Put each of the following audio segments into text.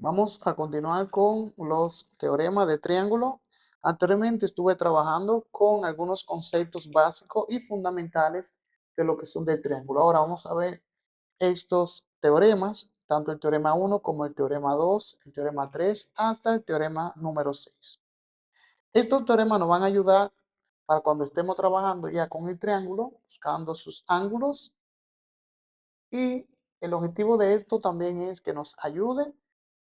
Vamos a continuar con los teoremas de triángulo. Anteriormente estuve trabajando con algunos conceptos básicos y fundamentales de lo que son del triángulo. Ahora vamos a ver estos teoremas, tanto el teorema 1 como el teorema 2, el teorema 3, hasta el teorema número 6. Estos teoremas nos van a ayudar para cuando estemos trabajando ya con el triángulo, buscando sus ángulos, y el objetivo de esto también es que nos ayude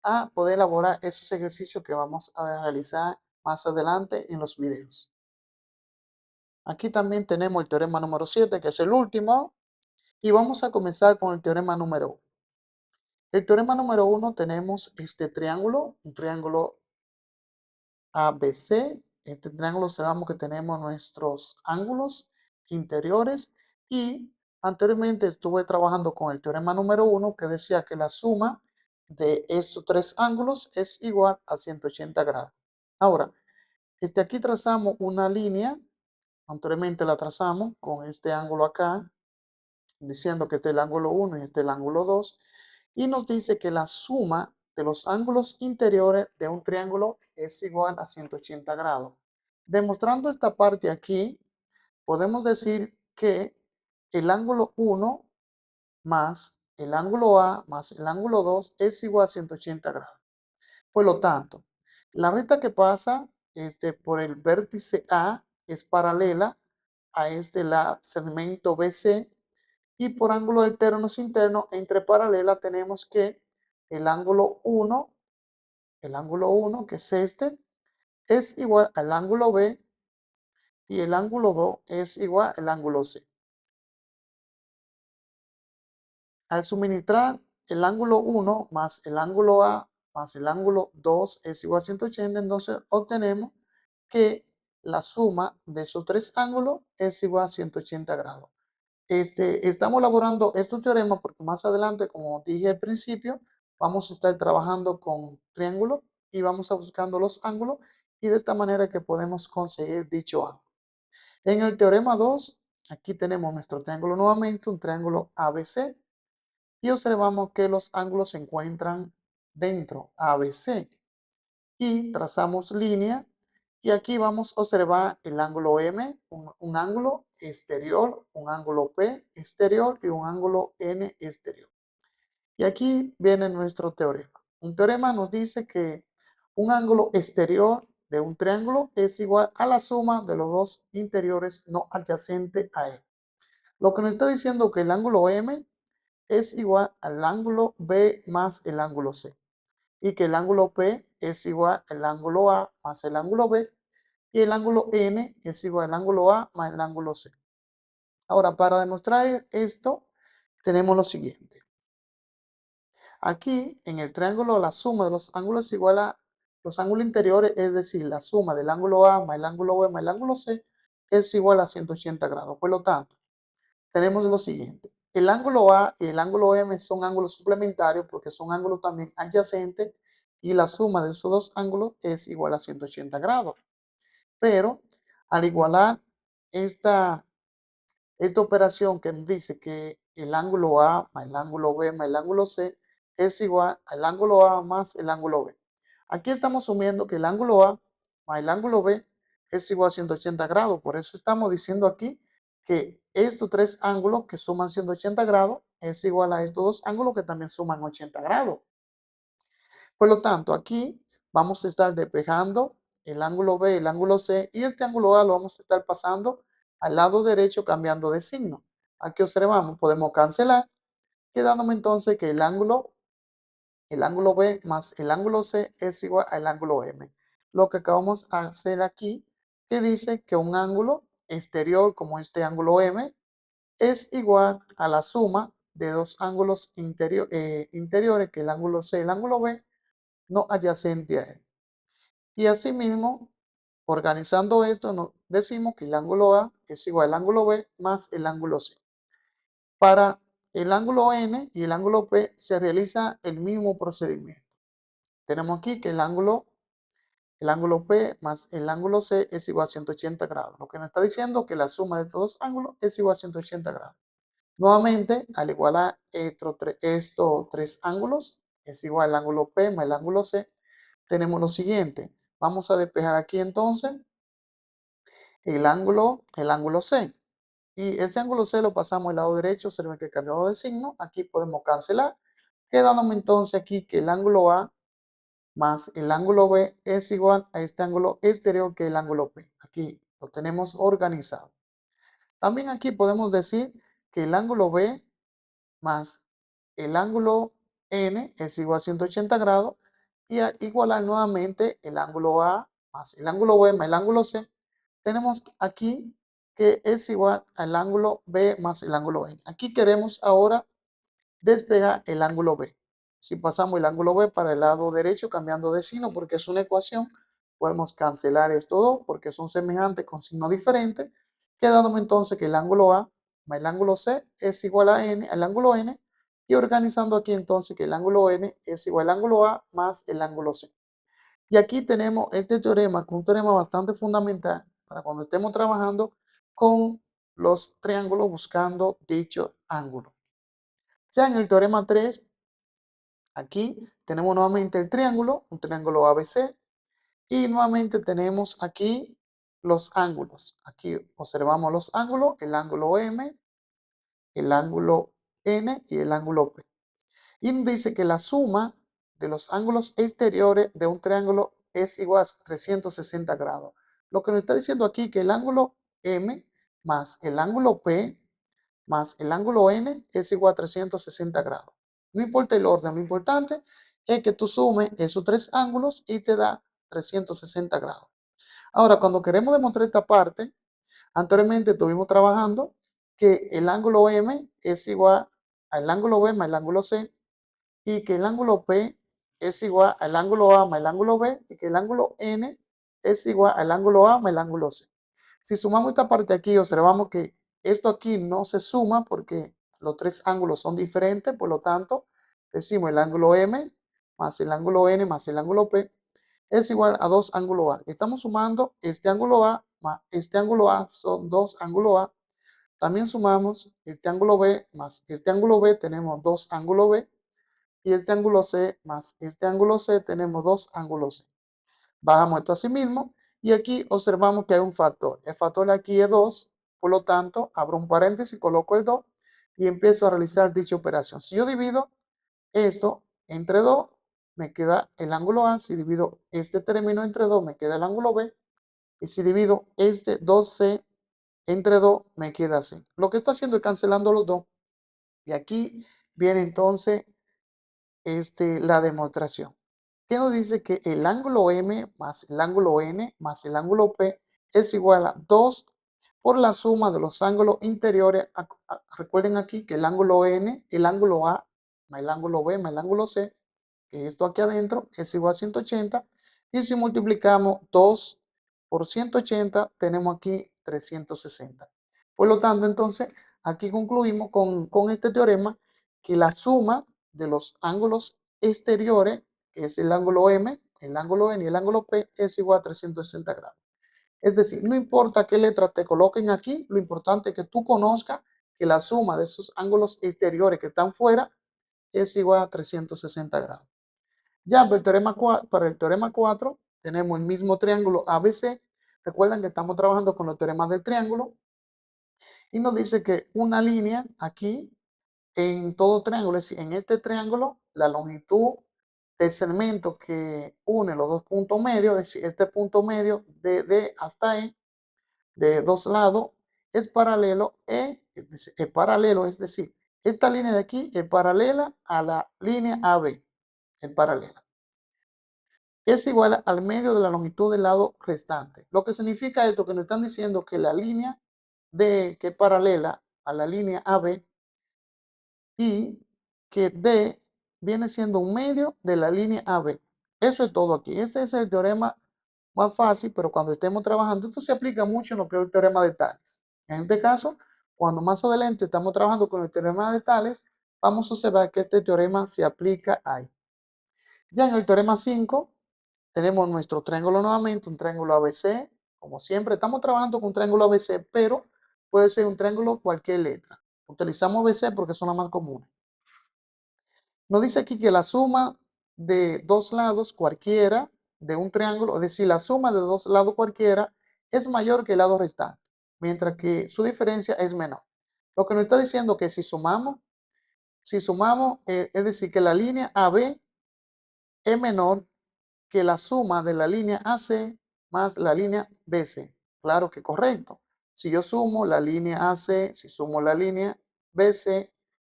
a poder elaborar esos ejercicios que vamos a realizar más adelante en los videos. Aquí también tenemos el teorema número 7, que es el último, y vamos a comenzar con el teorema número 1. El teorema número 1 tenemos este triángulo, un triángulo ABC. Este triángulo sabemos que tenemos nuestros ángulos interiores, y anteriormente estuve trabajando con el teorema número 1 que decía que la suma de estos tres ángulos es igual a 180 grados. Ahora, aquí trazamos una línea, anteriormente la trazamos con este ángulo acá, diciendo que este es el ángulo 1 y este es el ángulo 2, y nos dice que la suma de los ángulos interiores de un triángulo es igual a 180 grados. Demostrando esta parte aquí, podemos decir que el ángulo 1 más el ángulo A más el ángulo 2 es igual a 180 grados. Por lo tanto, la recta que pasa por el vértice A es paralela a segmento BC, y por ángulo alternos internos entre paralelas tenemos que el ángulo 1, que es es igual al ángulo B, y el ángulo 2 es igual al ángulo C. Al suministrar el ángulo 1 más el ángulo A más el ángulo 2 es igual a 180, entonces obtenemos que la suma de esos tres ángulos es igual a 180 grados. Estamos elaborando estos teoremas porque más adelante, como dije al principio, vamos a estar trabajando con triángulos y vamos a buscando los ángulos, y de esta manera que podemos conseguir dicho ángulo. En el teorema 2, aquí tenemos nuestro triángulo nuevamente, un triángulo ABC, y observamos que los ángulos se encuentran dentro ABC, y trazamos línea, y aquí vamos a observar el ángulo M, un ángulo exterior, un ángulo P exterior y un ángulo N exterior. Y aquí viene nuestro teorema. Un teorema nos dice que un ángulo exterior de un triángulo es igual a la suma de los dos interiores no adyacentes a él. Lo que nos está diciendo que el ángulo M es igual al ángulo B más el ángulo C, y que el ángulo P es igual al ángulo A más el ángulo B, y el ángulo N es igual al ángulo A más el ángulo C. Ahora, para demostrar esto, tenemos lo siguiente. Aquí, en el triángulo, la suma de los ángulos es igual a los ángulos interiores, es decir, la suma del ángulo A más el ángulo B más el ángulo C es igual a 180 grados. Por lo tanto, tenemos lo siguiente. El ángulo A y el ángulo M son ángulos suplementarios porque son ángulos también adyacentes, y la suma de esos dos ángulos es igual a 180 grados. Pero al igualar esta, esta operación que nos dice que el ángulo A más el ángulo B más el ángulo C es igual al ángulo A más el ángulo B. Aquí estamos asumiendo que el ángulo A más el ángulo B es igual a 180 grados. Por eso estamos diciendo aquí que estos tres ángulos que suman 180 grados es igual a estos dos ángulos que también suman 80 grados. Por lo tanto, aquí vamos a estar despejando el ángulo B, el ángulo C, y este ángulo A lo vamos a estar pasando al lado derecho cambiando de signo. Aquí observamos, podemos cancelar, quedándome entonces que el ángulo B más el ángulo C es igual al ángulo M. Lo que acabamos de hacer aquí, que dice que un ángulo exterior como este ángulo M es igual a la suma de dos ángulos interiores, que el ángulo C y el ángulo B, no adyacente a él. Y asimismo, organizando esto, nos decimos que el ángulo A es igual al ángulo B más el ángulo C. Para el ángulo N y el ángulo P se realiza el mismo procedimiento. Tenemos aquí que el ángulo P más el ángulo C es igual a 180 grados. Lo que nos está diciendo que la suma de estos dos ángulos es igual a 180 grados. Nuevamente, al igualar estos tres ángulos, es igual al ángulo P más el ángulo C, tenemos lo siguiente. Vamos a despejar aquí entonces el ángulo C. Y ese ángulo C lo pasamos al lado derecho, observen que cambiamos de signo. Aquí podemos cancelar, quedándome entonces aquí que el ángulo A más el ángulo B es igual a este ángulo exterior que el ángulo P. Aquí lo tenemos organizado. También aquí podemos decir que el ángulo B más el ángulo N es igual a 180 grados y a igualar nuevamente el ángulo A más el ángulo B más el ángulo C. Tenemos aquí que es igual al ángulo B más el ángulo N. Aquí queremos ahora despegar el ángulo B. Si pasamos el ángulo B para el lado derecho cambiando de signo porque es una ecuación, podemos cancelar estos dos porque son semejantes con signo diferente, quedándome entonces que el ángulo A más el ángulo C es igual a N, al ángulo N, y organizando aquí entonces que el ángulo N es igual al ángulo A más el ángulo C. Y aquí tenemos este teorema, que es un teorema bastante fundamental para cuando estemos trabajando con los triángulos buscando dicho ángulo. Ya en el teorema 3, aquí tenemos nuevamente el triángulo, un triángulo ABC, y nuevamente tenemos aquí los ángulos. Aquí observamos los ángulos, el ángulo M, el ángulo N y el ángulo P. Y nos dice que la suma de los ángulos exteriores de un triángulo es igual a 360 grados. Lo que nos está diciendo aquí que el ángulo M más el ángulo P más el ángulo N es igual a 360 grados. No importa el orden, lo importante es que tú sumes esos tres ángulos y te da 360 grados. Ahora, cuando queremos demostrar esta parte, anteriormente estuvimos trabajando que el ángulo M es igual al ángulo B más el ángulo C y que el ángulo P es igual al ángulo A más el ángulo B y que el ángulo N es igual al ángulo A más el ángulo C. Si sumamos esta parte aquí, observamos que esto aquí no se suma porque los tres ángulos son diferentes, por lo tanto, decimos el ángulo M más el ángulo N más el ángulo P es igual a 2 ángulos A. Estamos sumando este ángulo A más este ángulo A, son 2 ángulos A. También sumamos este ángulo B más este ángulo B, tenemos 2 ángulos B. Y este ángulo C más este ángulo C, tenemos 2 ángulos C. Bajamos esto así mismo y aquí observamos que hay un factor. El factor aquí es 2, por lo tanto, abro un paréntesis, coloco el 2 y empiezo a realizar dicha operación. Si yo divido esto entre 2, me queda el ángulo A. Si divido este término entre 2, me queda el ángulo B. Y si divido este 2C entre 2, me queda C. Lo que estoy haciendo es cancelando los dos. Y aquí viene entonces la demostración. ¿Qué nos dice? Que el ángulo M más el ángulo N más el ángulo P es igual a 2 por la suma de los ángulos interiores. Recuerden aquí que el ángulo N, el ángulo A más el ángulo B más el ángulo C, que esto aquí adentro es igual a 180. Y si multiplicamos 2 por 180, tenemos aquí 360. Por lo tanto, entonces, aquí concluimos con este teorema que la suma de los ángulos exteriores, que es el ángulo M, el ángulo N y el ángulo P, es igual a 360 grados. Es decir, no importa qué letras te coloquen aquí, lo importante es que tú conozcas que la suma de esos ángulos exteriores que están fuera es igual a 360 grados. Ya para el teorema 4 tenemos el mismo triángulo ABC. Recuerden que estamos trabajando con los teoremas del triángulo y nos dice que una línea aquí en todo triángulo, es decir, en este triángulo, la longitud del segmento que une los dos puntos medios, es decir, este punto medio de D hasta E, de dos lados, es paralelo, es decir, esta línea de aquí es paralela a la línea AB, es paralela. Es igual al medio de la longitud del lado restante. Lo que significa esto, que nos están diciendo que la línea D, que es paralela a la línea AB, y que D viene siendo un medio de la línea AB. Eso es todo aquí. Este es el teorema más fácil, pero cuando estemos trabajando, esto se aplica mucho en lo que es el teorema de Tales. En este caso, cuando más adelante estamos trabajando con el teorema de Tales, vamos a observar que este teorema se aplica ahí. Ya en el teorema 5, tenemos nuestro triángulo nuevamente, un triángulo ABC. Como siempre, estamos trabajando con un triángulo ABC, pero puede ser un triángulo cualquier letra. Utilizamos ABC porque son las más comunes. Nos dice aquí que la suma de dos lados cualquiera de un triángulo, es decir, la suma de dos lados cualquiera es mayor que el lado restante, mientras que su diferencia es menor. Lo que nos está diciendo que si sumamos, es decir, que la línea AB es menor que la suma de la línea AC más la línea BC. Claro que correcto. Si yo sumo la línea AC, si sumo la línea BC,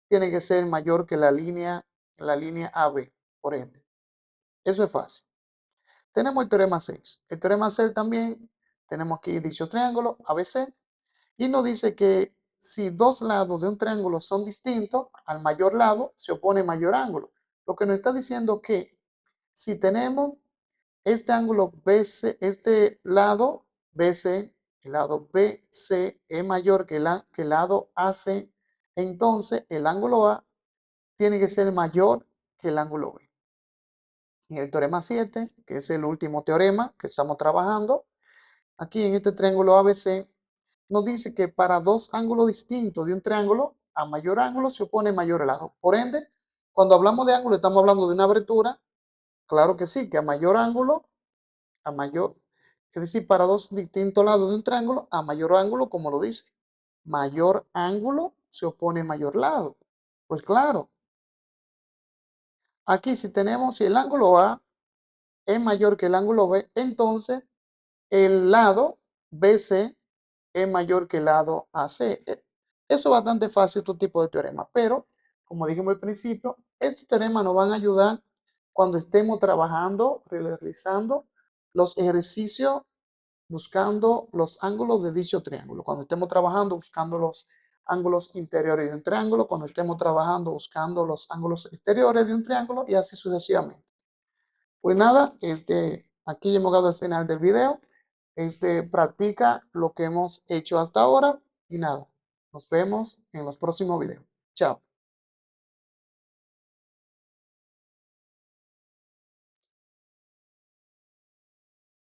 tiene que ser mayor que la línea AB, por ende. Eso es fácil. Tenemos el teorema 6. El teorema 6 también, tenemos aquí dicho triángulo ABC, y nos dice que si dos lados de un triángulo son distintos, al mayor lado se opone mayor ángulo. Lo que nos está diciendo que si tenemos este ángulo BC, este lado BC, el lado BC es mayor que el lado AC, entonces el ángulo A tiene que ser mayor que el ángulo B. Y el teorema 7, que es el último teorema que estamos trabajando, aquí en este triángulo ABC, nos dice que para dos ángulos distintos de un triángulo, a mayor ángulo se opone mayor lado. Por ende, cuando hablamos de ángulo, estamos hablando de una abertura. Claro que sí, que a mayor ángulo, a mayor, es decir, para dos distintos lados de un triángulo, a mayor ángulo, como lo dice, mayor ángulo se opone mayor lado. Pues claro, aquí si el ángulo A es mayor que el ángulo B, entonces el lado BC es mayor que el lado AC. Eso es bastante fácil, este tipo de teoremas, pero como dijimos al principio, estos teoremas nos van a ayudar cuando estemos trabajando, realizando los ejercicios, buscando los ángulos de dicho triángulo. Cuando estemos trabajando, buscando los ángulos interiores de un triángulo, cuando estemos trabajando, buscando los ángulos exteriores de un triángulo y así sucesivamente. Pues nada, aquí hemos llegado al final del video. Practica lo que hemos hecho hasta ahora y nada, nos vemos en los próximos videos. Chao.